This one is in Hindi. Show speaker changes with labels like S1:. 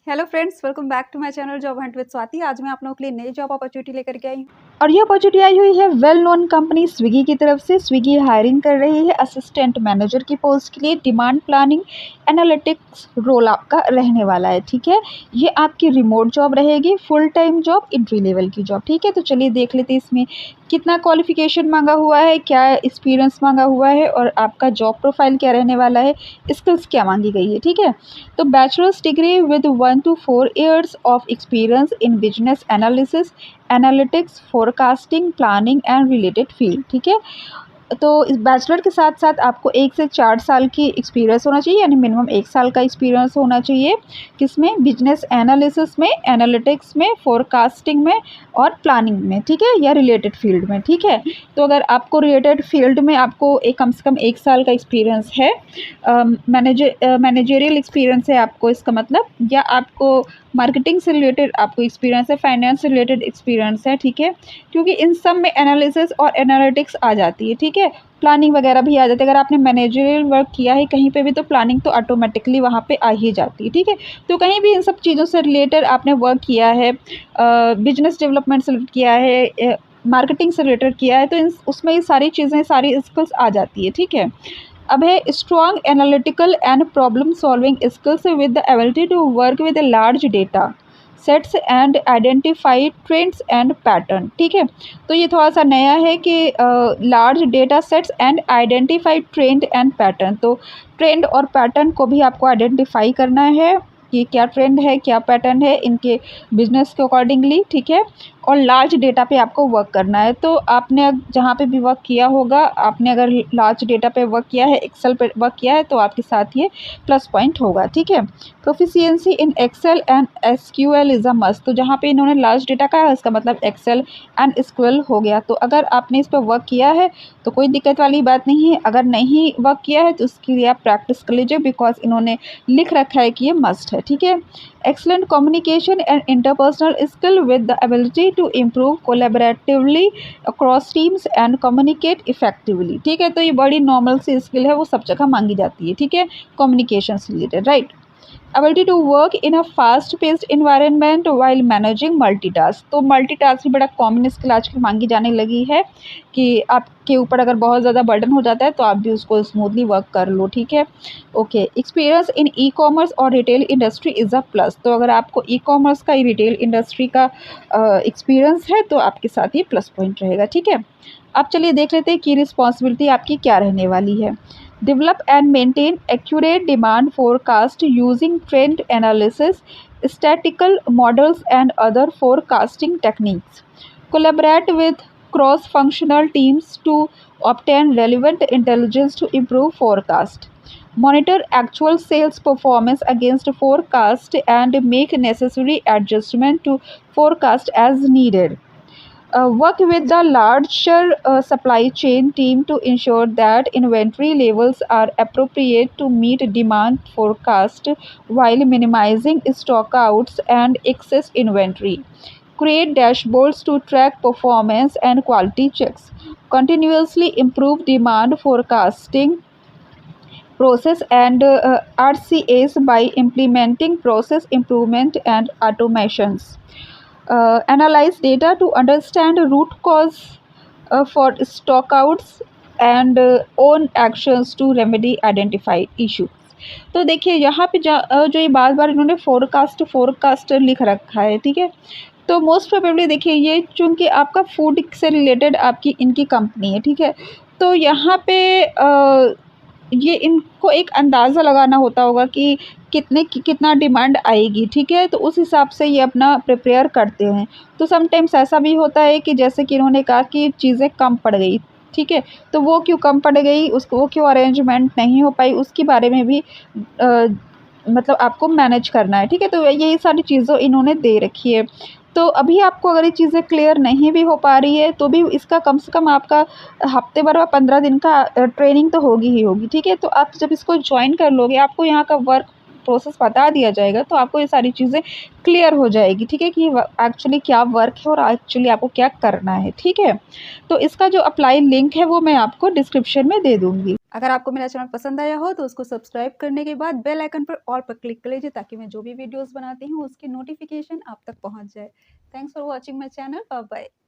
S1: Hello friends, welcome back to my channel Job Hunt with Swati. आज मैं आप लोगों के लिए नई जॉब अपॉर्चुनिटी लेकर के आई हूँ और ये अपॉर्चुनिटी आई हुई है वेल नोन कंपनी स्विगी की तरफ से। स्विगी हायरिंग कर रही है असिस्टेंट मैनेजर की पोस्ट के लिए। डिमांड प्लानिंग एनालिटिक्स रोल आपका रहने वाला है। ठीक है, ये आपकी रिमोट जॉब रहेगी, full time job, entry level की जॉब। ठीक है, तो चलिए देख लेते हैं इसमें कितना क्वालिफिकेशन मांगा हुआ है, क्या एक्सपीरियंस मांगा हुआ है और आपका जॉब प्रोफाइल क्या रहने वाला है, स्किल्स क्या मांगी गई है। ठीक है, तो bachelors degree with 1 to 4 years of experience in business analysis, analytics, forecasting, planning and related field. ठीक है, तो इस बैचलर के साथ साथ आपको 1 से 4 साल की एक्सपीरियंस होना चाहिए, यानी मिनिमम 1 साल का एक्सपीरियंस होना चाहिए। किसमें? बिजनेस एनालिसिस में, एनालिटिक्स में, फोरकास्टिंग में और प्लानिंग में। ठीक है, या रिलेटेड फील्ड में। ठीक है, तो अगर आपको रिलेटेड फील्ड में आपको कम से कम 1 साल का एक्सपीरियंस है, मैनेजरियल एक्सपीरियंस है आपको, इसका मतलब, या आपको मार्केटिंग से रिलेटेड आपको एक्सपीरियंस है, फाइनेंस से रिलेटेड एक्सपीरियंस है। ठीक है, क्योंकि इन सब में एनालिसिस और एनालिटिक्स आ जाती है। ठीक है, प्लानिंग वगैरह भी आ जाती है। अगर आपने मैनेजरियल वर्क किया है कहीं पे भी तो प्लानिंग तो ऑटोमेटिकली वहाँ पे आ ही जाती है। ठीक है, तो कहीं भी इन सब चीज़ों से रिलेटेड आपने वर्क किया है, बिजनेस डेवलपमेंट से रिलेटेड किया है, मार्केटिंग से रिलेटेड किया है, तो इन उसमें ये सारी चीज़ें, सारी स्किल्स आ जाती है। ठीक है, अब है strong analytical and problem solving skills with the ability to work with large data sets and identify trends and pattern. ठीक है, तो ये थोड़ा सा नया है कि large data sets and identify trend and pattern. तो ट्रेंड और पैटर्न को भी आपको आइडेंटिफाई करना है कि क्या ट्रेंड है, क्या पैटर्न है इनके बिजनेस के अकॉर्डिंगली। ठीक है, और लार्ज डेटा पे आपको वर्क करना है। तो आपने जहाँ पे भी वर्क किया होगा, आपने अगर लार्ज डेटा पे वर्क किया है, एक्सेल पे वर्क किया है, तो आपके साथ ये प्लस पॉइंट होगा। ठीक है, proficiency in Excel and SQL is a must. तो जहाँ पे इन्होंने लार्ज डेटा कहा है, इसका मतलब एक्सेल एंड एसक्यूएल हो गया। तो अगर आपने इस पर वर्क किया है तो कोई दिक्कत वाली बात नहीं है। अगर नहीं वर्क किया है तो उसके लिए आप प्रैक्टिस कर लीजिए, बिकॉज इन्होंने लिख रखा है कि ये मस्ट है। ठीक है, excellent communication and interpersonal skill with the ability to improve collaboratively across teams and communicate effectively। ठीक है, तो ये बड़ी नॉर्मल सी स्किल है, वो सब जगह मांगी जाती है। ठीक है, कम्युनिकेशन से related, right. ability to work in a fast paced environment while managing multitask। तो मल्टीटास्क भी बड़ा कॉमन स्किल आजकल मांगी जाने लगी है कि आपके ऊपर अगर बहुत ज़्यादा बर्डन हो जाता है तो आप भी उसको स्मूथली वर्क कर लो। ठीक है, okay. Experience in e commerce और retail industry is a plus. तो अगर आपको ई कॉमर्स का, रिटेल इंडस्ट्री का एक्सपीरियंस है तो आपके साथ ही प्लस पॉइंट रहेगा। ठीक है, अब चलिए देख लेते हैं कि रिस्पॉन्सिबिलिटी आपकी क्या रहने वाली है। Develop and maintain accurate demand forecast using trend analysis, statistical models and other forecasting techniques. Collaborate with cross-functional teams to obtain relevant intelligence to improve forecast. Monitor actual sales performance against forecast and make necessary adjustment to forecast as needed. Work with the larger supply chain team to ensure that inventory levels are appropriate to meet demand forecast while minimizing stockouts and excess inventory. Create dashboards to track performance and quality checks. Continuously improve demand forecasting process and RCAs by implementing process improvement and automations. Analyze data to understand root cause for stockouts and own actions to remedy identified issues। तो देखिए यहाँ पे जो ये बार बार इन्होंने फोरकास्ट लिख रखा है। ठीक है, तो मोस्ट प्रोबेबली देखिए ये चूँकि आपका फूड से रिलेटेड आपकी इनकी कंपनी है। ठीक है, तो यहाँ पे ये इनको एक अंदाज़ा लगाना होता होगा कि कितना डिमांड आएगी। ठीक है, तो उस हिसाब से ये अपना प्रिपेयर करते हैं। तो समटाइम्स ऐसा भी होता है कि जैसे कि इन्होंने कहा कि चीज़ें कम पड़ गई। ठीक है, तो वो क्यों कम पड़ गई, उसको वो क्यों अरेंजमेंट नहीं हो पाई, उसके बारे में भी मतलब आपको मैनेज करना है। ठीक है, तो यही सारी चीज़ें इन्होंने दे रखी है। तो अभी आपको अगर ये चीज़ें क्लियर नहीं भी हो पा रही है तो भी इसका कम से कम आपका हफ्ते भर व 15 दिन का ट्रेनिंग तो होगी ही होगी। ठीक है, तो आप जब इसको ज्वाइन कर लोगे, आपको यहाँ का वर्क प्रोसेस बता दिया जाएगा तो आपको ये सारी चीज़ें क्लियर हो जाएगी, ठीक है, कि एक्चुअली क्या वर्क है और एक्चुअली आपको क्या करना है, ठीक है। तो इसका जो अप्लाई लिंक है वो मैं आपको डिस्क्रिप्शन में दे दूँगी। अगर आपको मेरा चैनल पसंद आया हो तो उसको सब्सक्राइब करने के बाद बेल आइकन पर ऑल पर क्लिक कर लीजिए ताकि मैं जो भी वीडियोज़ बनाती हूँ उसकी नोटिफिकेशन आप तक पहुँच जाए। Thanks for watching my channel. Bye bye.